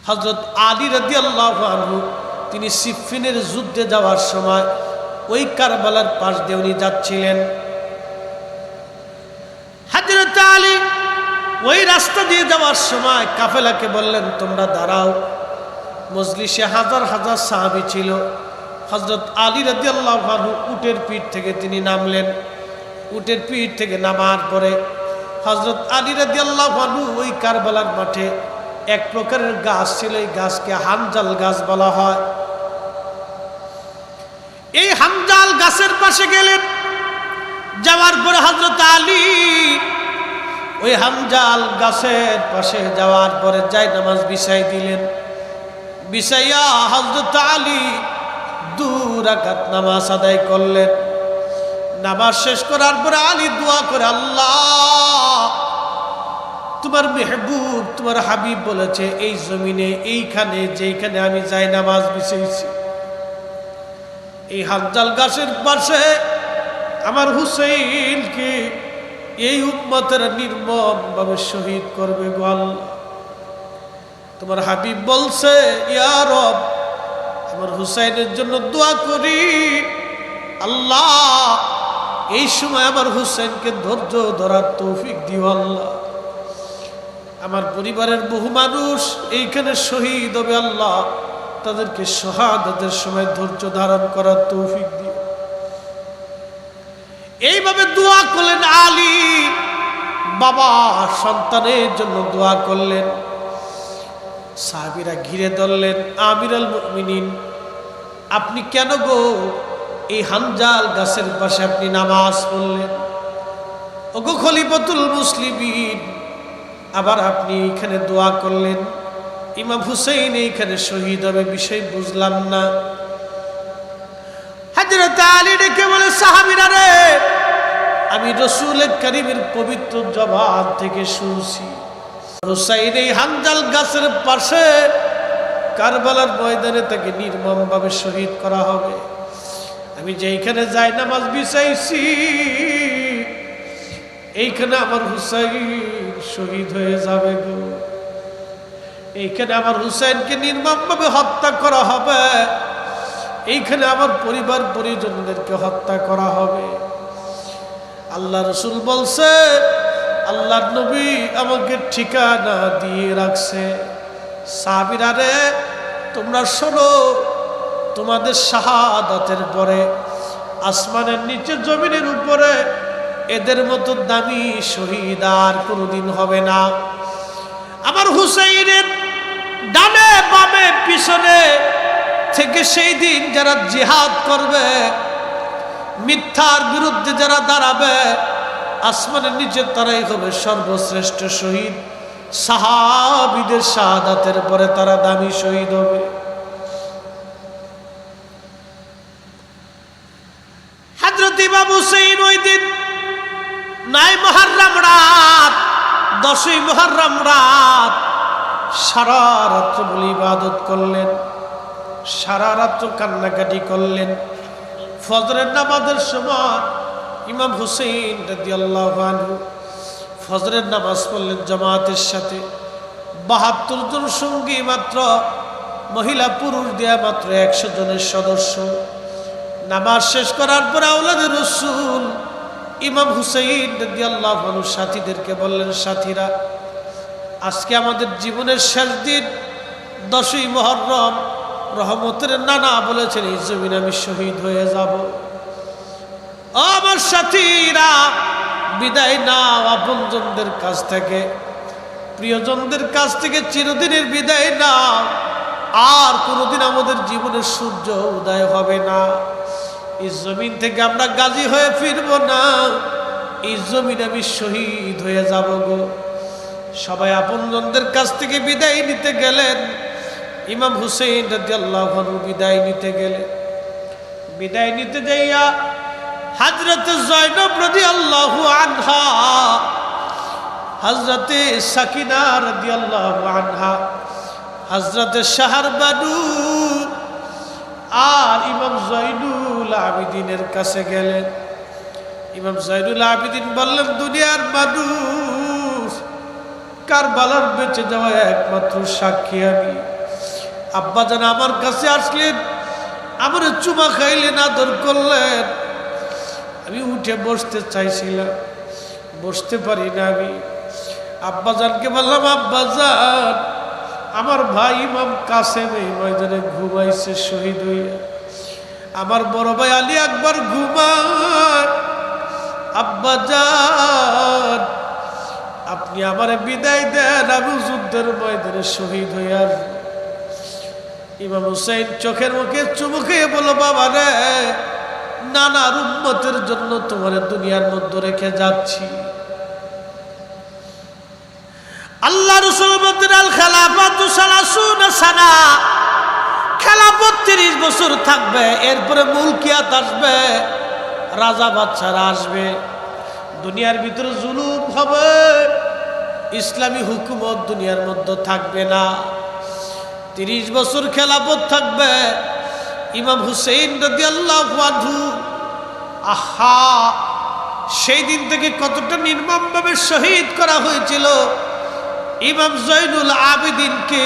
হযরত আলী রাদিয়াল্লাহু আনহু তিনি সিফফিনের যুদ্ধে যাওয়ার সময় ওই কারবালার পাশ দিয়ে উনি যাচ্ছিলেন। হযরত আলী ওই রাস্তা দিয়ে যাওয়ার সময় কাফেলাকে বললেন, তোমরা দাঁড়াও। মজলিসে হাজার হাজার সাহাবী ছিল। হযরত আলী রাদিয়াল্লাহু আনহু উটের পিঠ থেকে তিনি নামলেন। উটের পিঠ থেকে নামার পরে হযরত আলী রাদিয়াল্লাহু আনহু ওই কারবালার মাঠে এক প্রকারের গাছ ছিল, এই গাছকে হানজাল গাছ বলা হয়। এই হানজাল গাছের পাশে গেলেন। যাওয়ার পরে হযরত আলী ওই হানজাল গাছের পাশে যাওয়ার পরে জায়নামাজ বিছাই দিলেন। বিছাইয়া হযরত আলী 2 রাকাত নামাজ আদায় করলেন। নামাজ শেষ করার পরে আলী দোয়া করে, আল্লাহ তোমার মেহবুব তোমার হাবিব বলেছে এই জমিনে এইখানে যেখানে আমি জায়নামাজ বিছাইছি এই হানজাল গাছের পাশে আমার হুসাইনকে এই উম্মতের নির্মমভাবে শহীদ করবে গো আল্লাহ। তোমার হাবিব বলছে, ইয়া রব আমার হুসাইনের জন্য দোয়া করি, আল্লাহ এই সময় আমার হুসাইনকে ধৈর্য ধরার তৌফিক দিও আল্লাহ। আমার পরিবারের বহু মানুষ এইখানে শহীদ হবে আল্লাহ, তাদেরকে শাহাদাতের সময় ধৈর্য ধারণ করার তৌফিক দিও। এইভাবে দোয়া করলেন আলী। বাবা সন্তানের জন্য দোয়া করলেন। সাহাবীরা ঘিরে ধরলেন, আমিরুল মুমিনিন আপনি কেন গো এই হানজাল গাছের পাশে আপনি নামাজ পড়লেন? ওগো খলিফাতুল মুসলিমিন আবার আপনি এখানে দোয়া করলেন, ইমাম হুসাইন এইখানে শহীদ হবে, বিষয় বুঝলাম না। হযরত আলী ডেকে বলে, সাহাবীরা রে আমি রাসূল কারীমের পবিত্র জবান থেকে শুনছি হুসাইন এই হানজাল গাছের পাশে কারবালার ময়দানে তাকে নির্মমভাবে শহীদ করা হবে। আমি যেইখানে জায়নামাজ বিছাইছি এইখানে আমার হুসাইন শহীদ হয়ে যাবে গো। এইখানে আমার হুসাইনকে নির্মমভাবে হত্যা করা হবে, এইখানে আমার পরিবার পরিজনদেরকে হত্যা করা হবে। আল্লাহ রাসূল বলছে, আল্লাহর নবী আমাকে ঠিকানা দিয়ে রাখছে, সাহাবীরা রে তোমরা শোনো, তোমাদের শাহাদাতের পরে আসমানের নিচে জমিনের উপরে এদের মতো দামি শহীদ আর কোনোদিন হবে না। আমার হুসাইনের ডানে বামে পিছনে থেকে সেই দিন যারা জিহাদ করবে, মিথ্যার বিরুদ্ধে যারা দাঁড়াবে, আসমানের নিচে তারাই হবে সর্বশ্রেষ্ঠ শহীদ। সাহাবীদের শাহাদাতের পরে তারা দামি শহীদ হবে। হযরত ইমাম হুসাইন ওই দিন 9 মুহররম রাত, 10ই মুহররম রাত সারা রাত্র বলে ইবাদত করলেন, সারা রাত্র কান্নাকাটি করলেন। ফজরের নামাজের সময় ইমাম হুসাইন রাদিয়াল্লাহু আনহু ফজরের নামাজ পড়লেন জামাতের সাথে। 72 জন সঙ্গী মাত্র, মহিলা পুরুষ দেয়া মাত্র 100 জনের সদস্য। নামাজ শেষ করার পর আওলাদে রাসূল ইমাম হুসাইন রাদিয়াল্লাহু আনহু সাথীদেরকে বললেন, সাথীরা আজকে আমাদের জীবনের শেষ দিন, 10ই মুহররম। রহমতের নানা বলেছেন এই জমিনে আমি শহীদ হয়ে যাব। আমার সাথীরা বিদায় নাও আপনজনদের কাছ থেকে, প্রিয়জনদের কাছ থেকে চিরদিনের বিদায় নাও। আর কোনোদিন আমাদের জীবনের সূর্য উদয় হবে না। এই জমিন থেকে আমরা গাজী হয়ে ফিরব না, এই জমিনে আমি শহীদ হয়ে যাব গো। সবাই আপনজনদের কাছ থেকে বিদায় নিতে গেলেন। ইমাম হুসাইন রাদিয়াল্লাহু আনহু বিদায় নিতে গেলেন। বিদায় নিতে যাইয়া হযরত যায়েনব রাদিয়াল্লাহু আনহা, হযরত সাকিনা রাদিয়াল্লাহু আনহা, হযরত শাহরবানু আর ইমাম যায়নুল আবিদিনের কাছে গেলেন। ইমাম যায়নুল আবিদিন বললেন, দুনিয়ার মানুষ কারবালার বেঁচে যাওয়া একমাত্র সাক্ষী আমি। আব্বাজান আমার কাছে আসলেন, আমার চুমা খাইলেন, আদর করলেন। আমি উঠে বসতে চাইছিলাম, বসতে পারি না। আমি আব্বাজানকে বললাম, আব্বাজান আমার ভাই ইমাম কাসেম এই ময়দানে ঘুমাইছে শহীদ হইয়া, আমার বড় ভাই আলী আকবর ঘুমায়। আব্বাজান আপনি আমারে বিদায় দেন, আমি যুদ্ধের ময়দানে শহীদ হইয়া। ইমাম হুসাইন চোখের মুখে চুমু খেয়ে বলো, বাবা রে, নানার উম্মতের জন্য তোমার দুনিয়ার মধ্যে রেখে যাচ্ছি। আল্লাহ রাসূল বলেন, আল খেলাফাতু সালাসুনা সানা, খেলাফত 30 বছর থাকবে, এরপরে মুলকিয়াত আসবে, রাজা বাদশারা আসবে, দুনিয়ার ভিতরে জুলুম হবে, ইসলামী হুকুমত দুনিয়ার মধ্যে থাকবে না। 30 বছর খেলাফত থাকবে। ইমাম হুসাইন রাদিয়াল্লাহু আনহু, আহা, সেই দিন থেকে কতটা নির্মমভাবে শহীদ করা হয়েছিল। ইমাম জয়নুল আবেদিনকে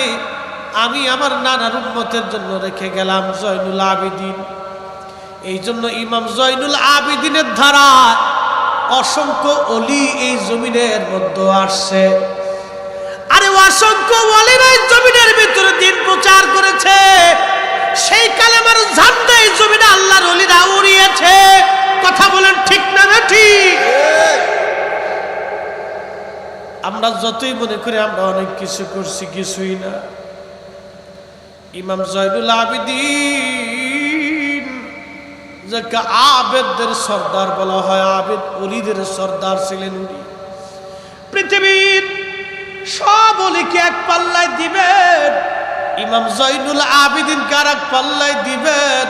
আমি আমার নানার উম্মতের জন্য রেখে গেলাম, জয়নুল আবেদিন। এই জন্য ইমাম জয়নুল আবেদিনের ধারা অসংখ্য ওলি এই জমিনের মধ্যে আসছে। আরে অসংখ্য ওলিরা এই জমিনের ভিতরে দিন প্রচার করেছে, সেই কালেমার ঝান্ডা এই জমিনে আল্লাহর ওলিরা উড়িয়েছে। কথা বলেন ঠিক না ঠিক? আমরা যতই মনে করি আমরা অনেক কিছু করছি, কিছুই না। ইমাম জয়নুল আবেদিন যাকে আবেদদের সর্দার বলা হয়, আবেদ ওলিদের সর্দার ছিলেন উনি। পৃথিবীর সব ওলিকে এক পাল্লায় দিবেন, ইমাম জয়নুল আবেদিনকে আর এক পাল্লায় দিবেন,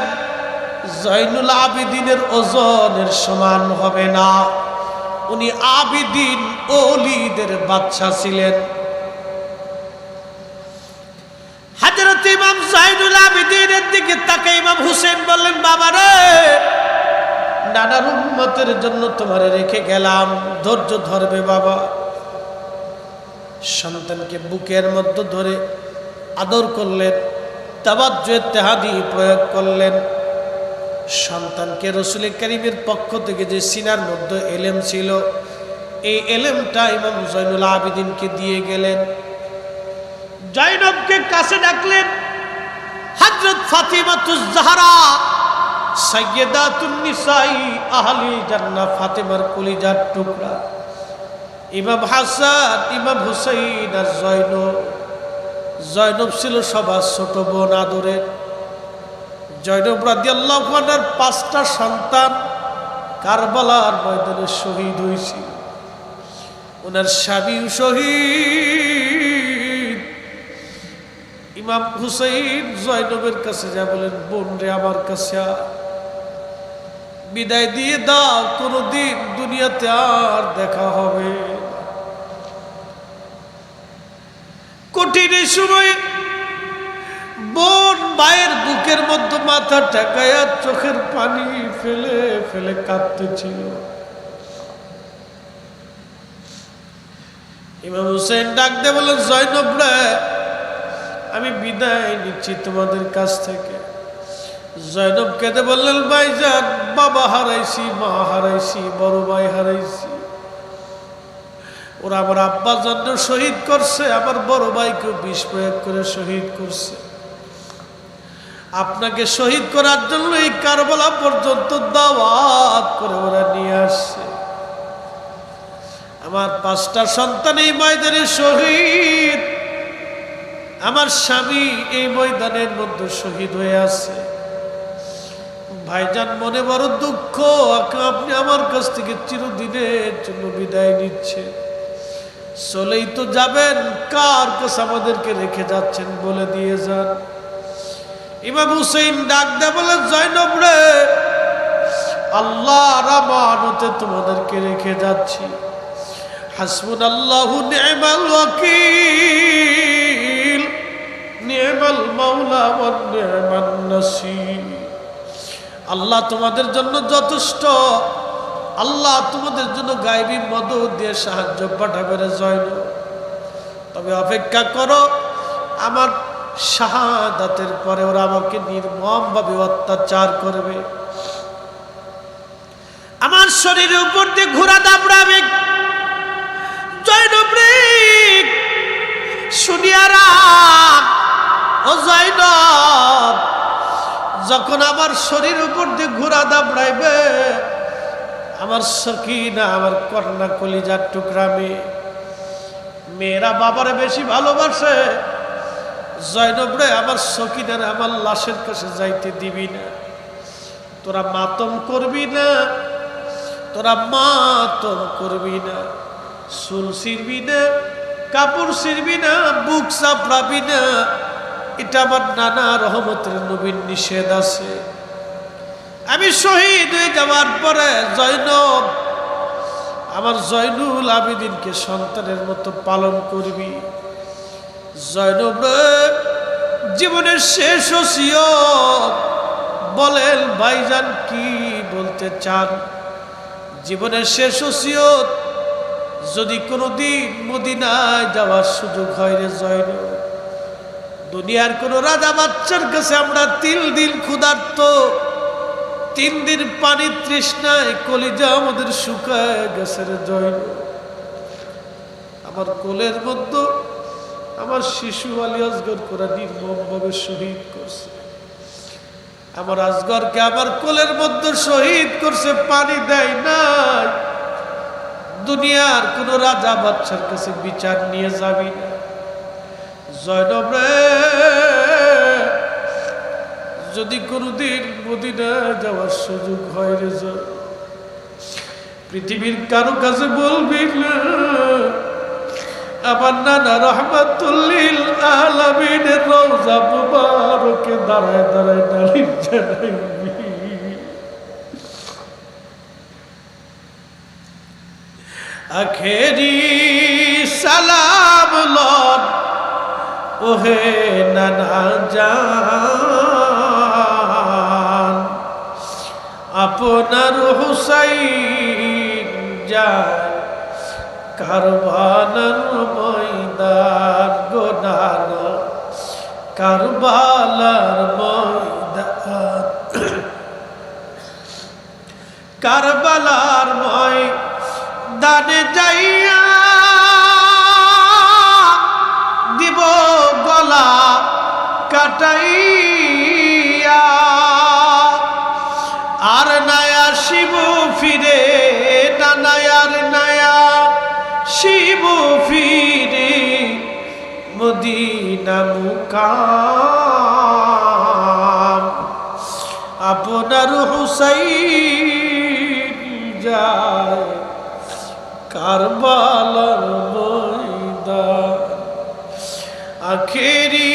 জয়নুল আবেদিনের ওজনের সমান হবে না। উনি আবেদিন ওলিদের বাদশা ছিলেন। হযরত ইমাম জয়নুল আবেদিনের দিকে তাকে ইমাম হুসেন বললেন, বাবা রে, নানার উম্মতের জন্য তোমারে রেখে গেলাম, ধৈর্য ধরবে বাবা। সন্তানকে বুকের মধ্যে ধরে আদর করলেন, তাওয়াজ্জুহ ইত্তেহাদি প্রয়োগ করলেন। সন্তানকে রাসূল কারীমের পক্ষ থেকে যে সিনার মধ্যে এলেম ছিল, এই এলেমটা ইমাম জয়নুল আবেদিনকে দিয়ে গেলেন। জয়নবকে কাছে ডাকলেন। হযরত ফাতিমাতুজ জাহরা সাইয়্যিদাতুন নিসাই আহলি জান্নাহ, ফাতিমার কলিজার টুকরা, ইমাম হাসান, ইমাম হুসাইন আর জয়নব। জয়নব ছিল সবার ছোট বোন আদরের। জয়নব রাদিয়াল্লাহু আনহার 5টা সন্তান কারবালার ময়দানে শহীদ হয়েছিল। ওনার স্বামীও শহীদ। ইমাম হুসাইন জয়নবের কাছে যা বলেন, বোন রে, আমার কাছে বিদায় দিয়ে দাও, কোনদিন দুনিয়াতে আর দেখা হবে। কঠিন সময় বোন ভাইয়ের বুকের মধ্যে মাথা ঠেকায়া চোখের পানি ফেলে ফেলে কাঁদতেছিল। ইমাম হুসেন ডাক দিয়ে বলেন, জয়নব রে, আমি বিদায় নিচ্ছি তোমাদের কাছ থেকে। জয়নব কেঁদে বললেন, ভাইজান, বাবা হারাইছি, মা হারাইছি, বড় ভাই হারাইছি। ওরা আমার আব্বার জন্য শহীদ করছে, আমার বড় ভাইকেও বিষ প্রয়োগ করে শহীদ করছে। আপনাকে শহীদ করার জন্য এই কারবালা পর্যন্ত দাওয়াত করে ওরা নিয়ে আসছে। আমার 5টা সন্তান এই ময়দানে শহীদ, আমার স্বামী এই ময়দানের মধ্যে শহীদ হয়ে আছে। ভাইজান, মনে বড় দুঃখ, আপনি আমার কাছ থেকে চিরদিনের জন্য বিদায় নিচ্ছে। চলেই তো যাবেন, কার কাছে আমাদেরকে রেখে যাচ্ছেন বলে দিয়ে যান। ইমাম হুসাইন ডাক দেয় বলে, জয়নব রে, আল্লাহর আমানতে তোমাদেরকে রেখে যাচ্ছি। হাসবুনাল্লাহু নি'মাল ওয়াকিল, নি'মাল মাওলা ওয়া নি'মান নাসির। আল্লাহ তোমাদের জন্য যথেষ্ট, আল্লাহ তোমাদের জন্য গায়বী মদদ দিয়ে সাহায্য পাঠাবে রে জয়নব। তবে অপেক্ষা করো, আমার শাহাদাতের পরে ওরা আমাকে নির্মমভাবে অত্যাচার করবে, আমার শরীরের উপর দিয়ে ঘোড়া দাবড়াবে। জয়নব রে শুনিয়া রাখ, ও জয়নব, যখন আমার শরীরের উপর দিয়ে ঘোড়া দাবড়াইবে, আমার সখিনা, আমার কন্যা কলিজার টুকরা মেয়েরা বাবারে বেশি ভালোবাসে, জয়নব রে আমার সখিনারে আমার লাশের কাছে যাইতে দিবি না, তোরা মাতম করবি না, তোরা মাতম করবি না, চুল ছিড়বি না, কাপড় ছিড়বি না, বুক চাপড়াবি না, এটা আমার নানা রহমতের নবীর নিষেধ আছে। আমি শহীদ হয়ে যাওয়ার পরে জয়নব আমার জয়নুল আবেদিনকে সন্তানের মতো পালন করবি। জয়নব জীবনের শেষ ওসিয়ত বলেন ভাইজান, কি বলতে চান? জীবনের শেষ ওসিয়ত, যদি কোনোদিন মদিনায় যাওয়ার সুযোগ হয় রে জয়নব, দুনিয়ার কোন রাজা বাচ্চার কাছে আমরা 3 দিন ক্ষুধার্ত, 3 দিন পানি তৃষ্ণায় কলিজা আমাদের শুকায় গেছে রে জয়নব। আমার কোলের মধ্যে আমার শিশু আলী আসগর কোরা নির্মমভাবে শহীদ করছে, আমার আসগরকে আমার কোলের মধ্যে শহীদ করছে, পানি দেয় নাই। দুনিয়ার কোন রাজা বাচ্চার কাছে বিচার নিয়ে যাবি না জয়নব রে, যদি কোনদিন মদিনা যাওয়ার সুযোগ হয় রে জয়নব, পৃথিবীর কারো কাছে বলবি না আমার নানা রহমাতুল্লিল আলামিনের রওজা মুবারকে দাঁড়ায় দাঁড়ায় নালিশ জানাইবি। আখেরি সালাম লন ওহে নানা জান, আপনার হুসাইন যায় কারবালার ময়দান গো নানা, কারবালার ময়দান, কারবালার ময়দানে যাইয়া দিব গলা কাটাইয়া, আর নায়া শিব ফিরে নানায়ার নায়া শিব ফিরে মদিনা মুকাম, আপনার হুসাইন যায় কারবালার ময়দান। আখেরি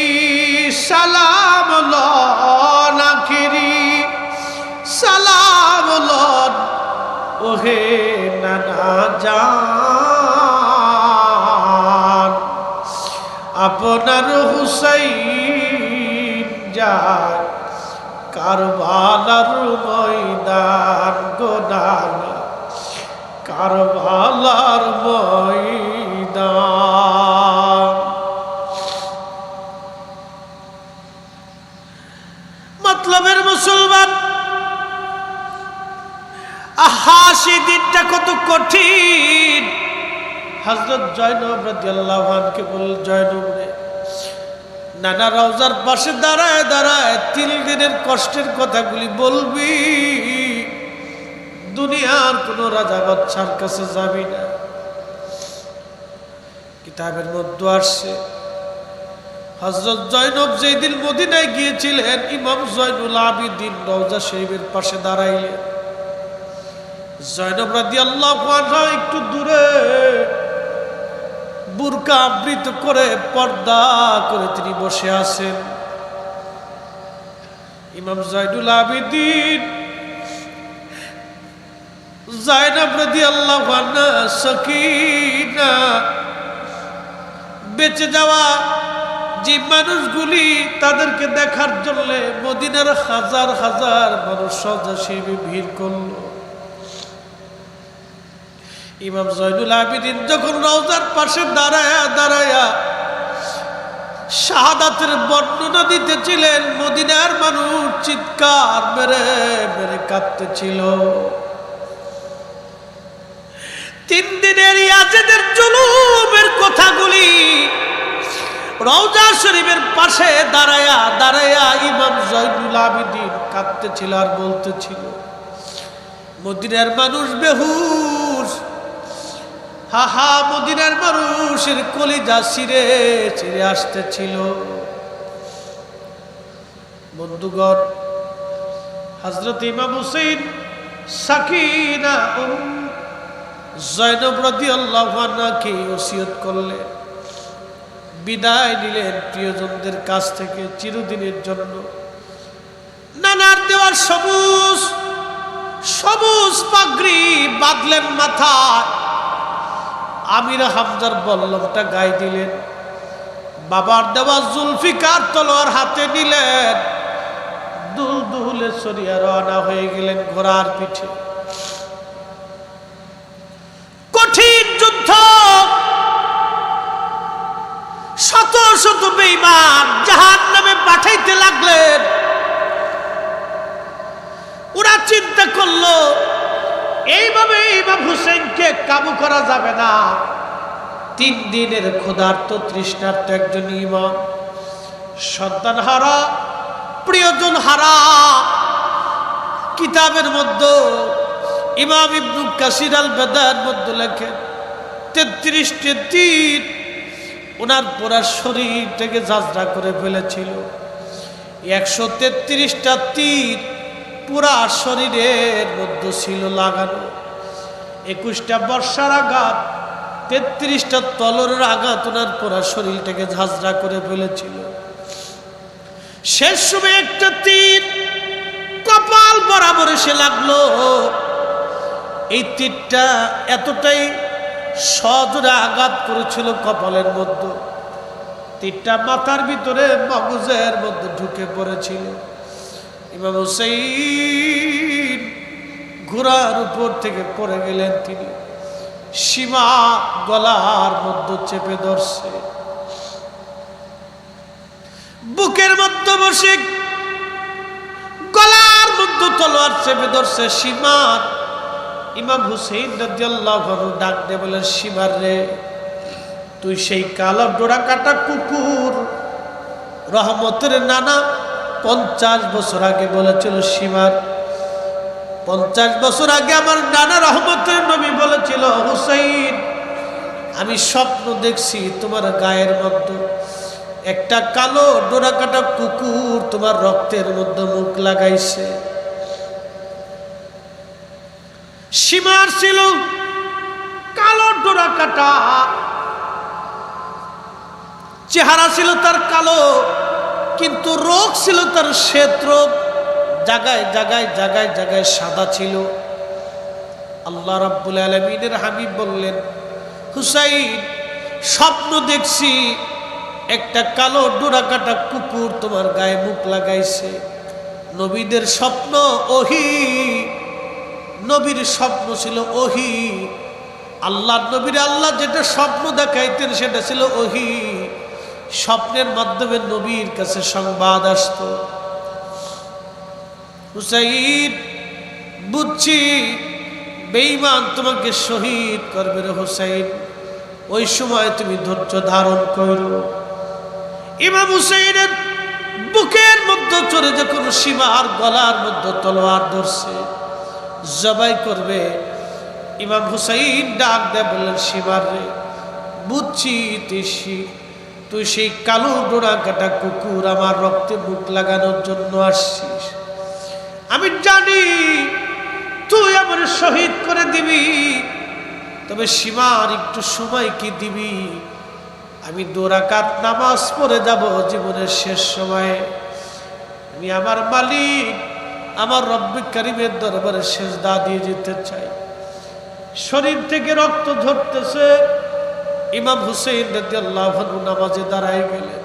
সালাম লন, আখেরি সালাম লন ওহে নানা জান, আপনার হুসাইন যায় কারবালার ময়দান গো নানা, কারবালার ময়দান। মতলবের মুসলমান, আহা সেই দিনটা কত কঠিন। হযরত জয়নব রাদিয়াল্লাহু আনহু বল, জয়নব রে নানা রওজার পাশে দাঁড়ায় দাঁড়ায় 3 দিনের কষ্টের কথাগুলি বলবি, দুনিয়ার কোন রাজা বাদশার কাছে যাবি না। কিতাবের মধ্যে আসছে হযরত জয়নব যেই দিন মদিনায় গিয়েছিলেন, ইমাম জয়নুল আবেদিন রওজা শরীফের পাশে দাঁড়াইলেন। জয়নব রাদিয়াল্লাহু আনহা একটু দূরে বুরকা আবৃত করে পর্দা করে তিনি বসে আছেন। ইমাম জয়নুল আবেদিন জায়নব রাদিয়াল্লাহু আনহা সকিনা বেঁচে যাওয়া যে মানুষগুলি তাদেরকে দেখার জন্য মদিনার হাজার হাজার মানুষ রওজা শরীফে ভিড় করল। ইমাম জয়নুল আবেদিন যখন রওজার পাশে দাঁড়ায়া দাঁড়ায়া শাহাদাতের বর্ণনা দিতেছিলেন। মদিনার মানুষ চিৎকার মেরে মেরে কাঁদতেছিল। 3 দিনের ইয়াজিদের জুলুমের কথাগুলি রওজা শরীফের পাশে দাঁড়ায়া দাঁড়ায়া ইমাম জয়নুল আবেদিন কাঁদতেছিল আর বলতেছিল, মদিনার মানুষ বেহুশ, হা হা, মদিনার মানুষের কলিজা ছিঁড়ে ছিঁড়ে আসতেছিল। বন্ধুগণ, হযরত ইমাম হুসাইন সাকিনা জয়নব রাদিয়াল্লাহু আনহাকে ওসিয়ত করলেন, বিদায় নিলেন প্রিয়জনদের কাছ থেকে চিরদিনের জন্য। নানার দেওয়ার সবুজ সবুজ পাগড়ি বাঁধলেন মাথায়, আমির হামজার বল্লমটা গায়ে দিলেন, বাবার দেওয়া জুলফিকার তলোয়ার হাতে নিলেন, দুল দুলে সরিয়া রওনা হয়ে গেলেন ঘোড়ার পিঠে। কঠিন যুদ্ধ, শত শত বেঈমান জাহান্নামে পাঠাইতে লাগলেন। ওরা চিন্তা করলো এইভাবে ইমাম হুসাইনকে কাবু করা যাবে না। 3 দিনের ক্ষুধার্ত তৃষ্ণার্ত একজন ইমাম, সন্তান হারা, প্রিয়জন হারা। কিতাবের মধ্যে ইমাম ইবনে কাসির আল বাদার মধ্যে লেখেন 33টি তীর ওনার পুরা শরীর থেকে ঝাঁঝরা করে ফেলেছিল। 133টা তীর পুরা শরীরের মধ্যে ছিল লাগানো। 21টা বর্ষার আঘাত, 33টা তলোয়ারের আঘাত ওনার পুরা শরীরটাকে ঝাঁঝরা করে ফেলেছিল। শেষ সময় একটা তীর কপাল বরাবর এসে লাগলো। এই তীরটা এতটাই সজোরে আঘাত করেছিল কপালের মধ্যে, তীরটা মাথার ভিতরে মগজের মধ্যে ঢুকে পড়েছিল। ইমাম হুসাইন ঘোড়ার উপর থেকে পড়ে গেলেন। তিনি সীমা গলার মধ্যে চেপে ধরছে, বুকের মধ্যে বসে গলার মধ্যে তলোয়ার চেপে ধরছে সীমার। ইমাম হুসাইন রাদিয়াল্লাহু আনহু ডাক দিয়ে বলেন, সীমার রে, তুই সেই কালো ডোরা কাটা কুকুর রহমতের নানা 50 বছর আগে বলেছিল। সীমার 50 বছর আগে আমার নানা রহমতের নবী বলেছিল, হুসাইন আমি স্বপ্ন দেখছি তোমার গায়ের মধ্যে একটা কালো ডোরা কাটা কুকুর তোমার রক্তের মধ্যে মুখ লাগাইছে। সীমার ছিল কালো ডোরা কাটা, চেহারা ছিল তার কালো, কিন্তু রোগ ছিল তার শ্বেত রোগ, জায়গায় জায়গায় জায়গায় জায়গায় সাদা ছিল। আল্লাহ রাব্বুল আলামিনের হাবিব বললেন, হুসাইন স্বপ্ন দেখছি একটা কালো ডোরা কাটা কুকুর তোমার গায়ে মুখ লাগাইছে। নবীদের স্বপ্ন ওহী, নবীর স্বপ্ন ছিল ওহী। আল্লাহর নবীর আল্লাহ যেটা স্বপ্ন দেখাইতেন সেটা ছিল ওহী। স্বপ্নের মাধ্যমে নবীর কাছে সংবাদ আসত। হুসাইন বুঝছি বেঈমান তোমাকে শহীদ করবে রে হুসাইন, ওই সময় তুমি ধৈর্য ধারণ করো। ইমাম হুসাইনের বুকের মধ্যে চড়ে যখন সীমার গলার মধ্যে তলোয়ার ধরছে, জবাই করবে, ইমাম হুসাইন ডাক দেয় বললেন, সীমার রে, বুঝছি তুই সেই কালো ডোরা কাটা কুকুর আমার রক্তে মুখ লাগানোর জন্য আসছিস। আমি জানি তুই আমার শহীদ করে দিবি, তবে সীমার একটু সময় কি দিবি? আমি 2 রাকাত নামাজ পড়ে যাব জীবনের শেষ সময়ে। আমি আমার মালিক আমার রব্বে কারীমের দরবারে সেজদা দিয়ে যেতে চাই। শরীর থেকে রক্ত ঝরতেছে। ইমাম হুসাইন রাদিয়াল্লাহু আনহু নামাজে দাঁড়ায় গেলেন।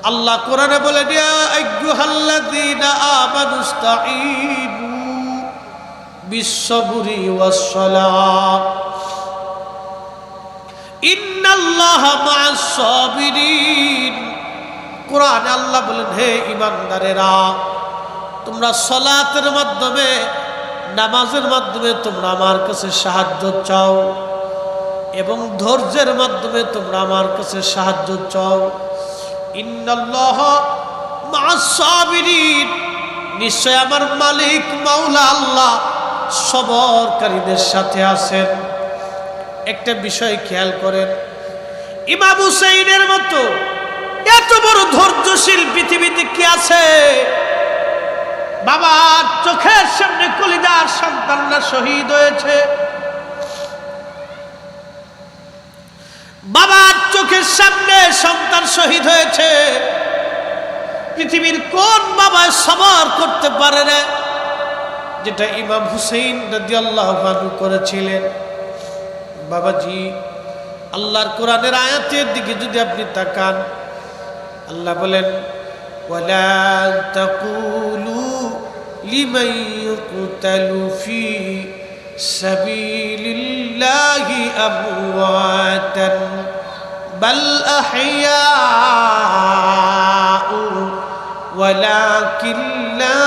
আল্লাহ কোরআনে বলেন, ইয়া আইয়ুহাল্লাযীনা আমানুস্তাঈনু বিস-সাবরি ওয়াস-সালাহ ইন্নাল্লাহা মা'আস-সাবিরিন। কোরআনে আল্লাহ বলেন, হে ঈমানদারেরা, তোমরা সালাতের মাধ্যমে, নামাজের মাধ্যমে তোমরা আমার কাছে সাহায্য চাও এবং ধৈর্যের মাধ্যমে তোমরা আমার কাছে সাহায্য চাও। ইন্নাল্লাহ মা'আস সাবিরিন, নিশ্চয় আমার মালিক মাওলা আল্লাহ সবরকারীদের সাথে আছেন। একটা বিষয় খেয়াল করেন, ইমাম হুসাইনের মতো এত বড় ধৈর্যশীল পৃথিবীতে কি আছে? বাবার চোখের সামনে কলিজার সন্তানরা শহীদ হয়েছে, বাবার চোখের সামনে সন্তান শহীদ হয়েছে। পৃথিবীর কোন বাবা সবর করতে পারে না যেটা ইমাম হুসাইন রাদিয়াল্লাহু আনহু করেছিলেন? বাবাজি, আল্লাহর কোরআনের আয়াতের দিকে যদি আপনি তাকান, আল্লাহ বলেন, ওয়ালা তাকুলু লিমান ইউকতালু ফি সাবিলিল্লাহি আমওয়াতান বাল আহইয়াউ ওয়ালাকিন লা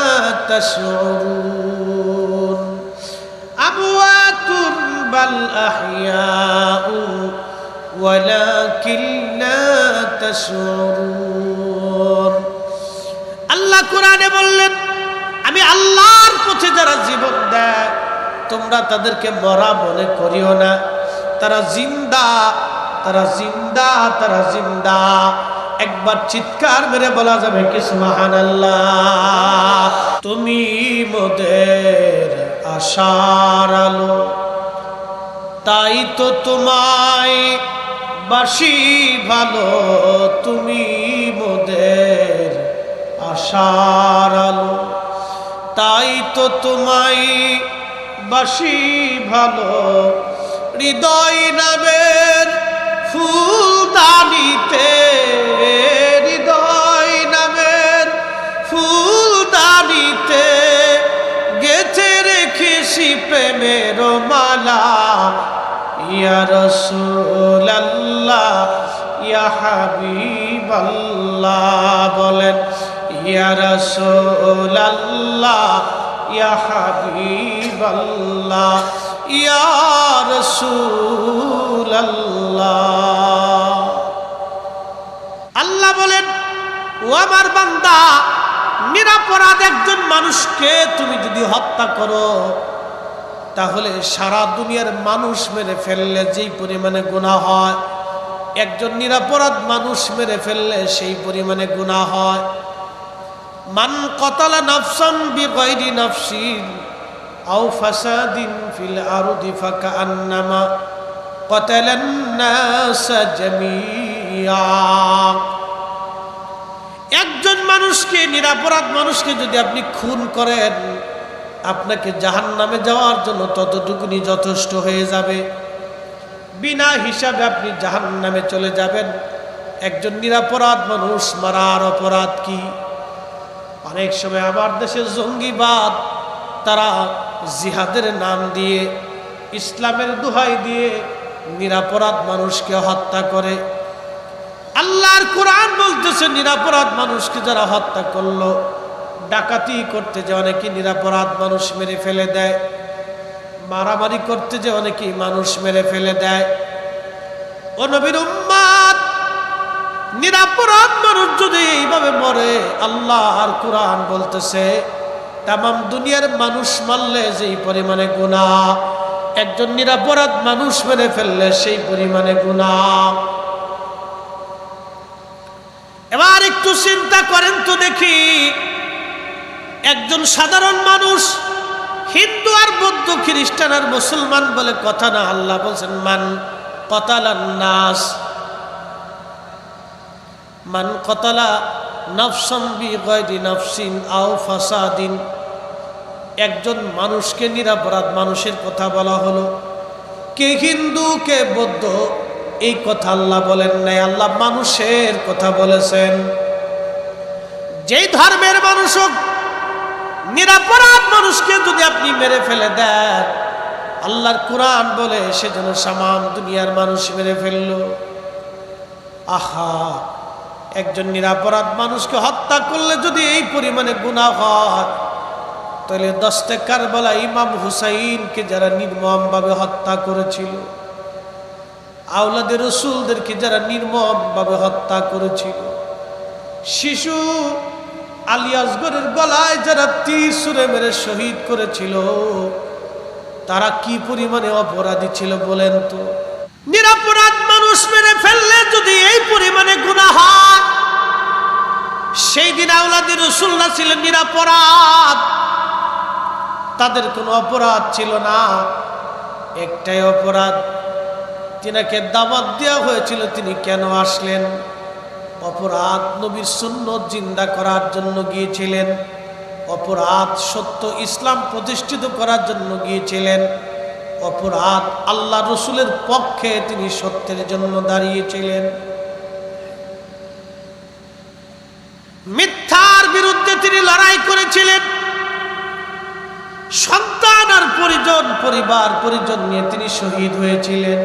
তাশউরুন। আমওয়াতুন বাল আহইয়াউ ওয়ালাকিন লা তাশউরুন। আল্লাহ কোরআনে বললেন, আমি আল্লাহর পথে যারা জীবন দেয় তোমরা তাদেরকে মরা মনে করিও না, তারা জিন্দা, তারা জিন্দা, তারা জিন্দা। একবার চিৎকার মেরে বলা যাবে কি সুবহানাল্লাহ। তুমি মোদের আশার আলো, তাই তো তোমায় বাসি ভালো, তুমি মোদের আশার আলো, তাই তো তোমায় বাসি ভালো। হৃদয় নামের ফুলদানিতে, হৃদয় নামের ফুলদানিতে গেঁথে রেখেছি প্রেমের মালা। ইয়া রাসূলুল্লাহ, ইয়া হাবিবাল্লাহ, বলেন ইয়া রাসূলুল্লাহ, ইয়া হাবিবাল্লাহ, ইয়া রাসূলুল্লাহ। আল্লাহ বলেন, ও আমার বান্দা, নিরপরাধ একজন মানুষকে তুমি যদি হত্যা করো, তাহলে সারা দুনিয়ার মানুষ মেরে ফেললে যেই পরিমাণে গুনাহ হয়, একজন নিরপরাধ মানুষ মেরে ফেললে সেই পরিমাণে গুনাহ হয়। মান কতালা নাফসান বিগাইরি নাফসিন আও ফাসাদিন ফিল আরদি ফাকান্নামা কতালান নাস জামিয়া। একজন মানুষকে, নিরপরাধ মানুষকে যদি আপনি খুন করেন, আপনাকে জাহান্নামে যাওয়ার জন্য ততটুকুনি যথেষ্ট হয়ে যাবে। বিনা হিসাবে আপনি জাহান্নামে চলে যাবেন। একজন নিরপরাধ মানুষ মারার অপরাধ কি? অনেক সময় আমার দেশে জঙ্গিবাদ, তারা জিহাদের নাম দিয়ে, ইসলামের দোহাই দিয়ে নিরপরাধ মানুষকে হত্যা করে। আল্লাহর কোরআন বলতেছে, নিরপরাধ মানুষকে যারা হত্যা করলো, ডাকাতি করতে যে অনেকে নিরপরাধ মানুষ মেরে ফেলে দেয়, মারামারি করতে যে অনেকেই মানুষ মেরে ফেলে দেয়। ও নবীর উম্মত, নিরপরাধ মানুষ যদি এইভাবে মরে, আল্লাহর কোরআন বলতেছে তামাম দুনিয়ার মানুষ মারলে যেই পরিমাণে গুনাহ, একজন নিরপরাধ মানুষ মেরে ফেললে সেই পরিমাণে গুনাহ। এবার একটু চিন্তা করেন তো দেখি, একজন সাধারণ মানুষ, হিন্দু আর বৌদ্ধ, খ্রিস্টান আর মুসলমান বলে কথা না। আল্লাহ বলছেন, মান কতালান নাস, মান কতালা নাফসান বিগাইরি নাফসিন আও ফাসাদিন। একজন মানুষকে নিরপরাধ মানুষের কথা বলা হলো। কে হিন্দু কে বৌদ্ধ এই কথা আল্লাহ বলেন নাই, আল্লাহ মানুষের কথা বলেছেন। যেই ধর্মের মানুষ হোক, নিরপরাধ মানুষকে যদি আপনি মেরে ফেলে দেন, আল্লাহর কোরআন বলে সেজন্য সামাম দুনিয়ার মানুষ মেরে ফেললো। আহা, একজন নিরপরাধ মানুষকে হত্যা করলে যদি এই পরিমাণে গুনাহ হয়, তাহলে দশটা কারবালা ইমাম হুসাইনকে যারা নির্মমভাবে হত্যা করেছিল, আওলাদে রসুলদেরকে যারা নির্মমভাবে হত্যা করেছিল, শিশু আলী আসগরের গলায় যারা তীর ছুঁড়ে মেরে শহীদ করেছিল, তারা কি পরিমাণে অপরাধী ছিল বলেন তো? নিরপরাধ মানুষ মেরে ফেললে যদি এই পরিমাণে গুনাহ হয়, সেই দিন আওলাদে রাসূলরা ছিলেন নিরপরাধ, তাদের কোনো অপরাধ ছিল না। একটাই অপরাধ, তিনাকে দাওয়াত দেওয়া হয়েছিল, তিনি কেন আসলেন? অপরাধ নবীর সুন্নত জিন্দা করার জন্য গিয়েছিলেন, অপরাধ সত্য ইসলাম প্রতিষ্ঠিত করার জন্য গিয়েছিলেন, অপরাধ আল্লাহ রসুলের পক্ষে তিনি সত্যের জন্য দাঁড়িয়েছিলেন, মিথ্যার বিরুদ্ধে তিনি লড়াই করেছিলেন, সন্তান আর পরিজন পরিবার পরিজন নিয়ে তিনি শহীদ হয়েছিলেন।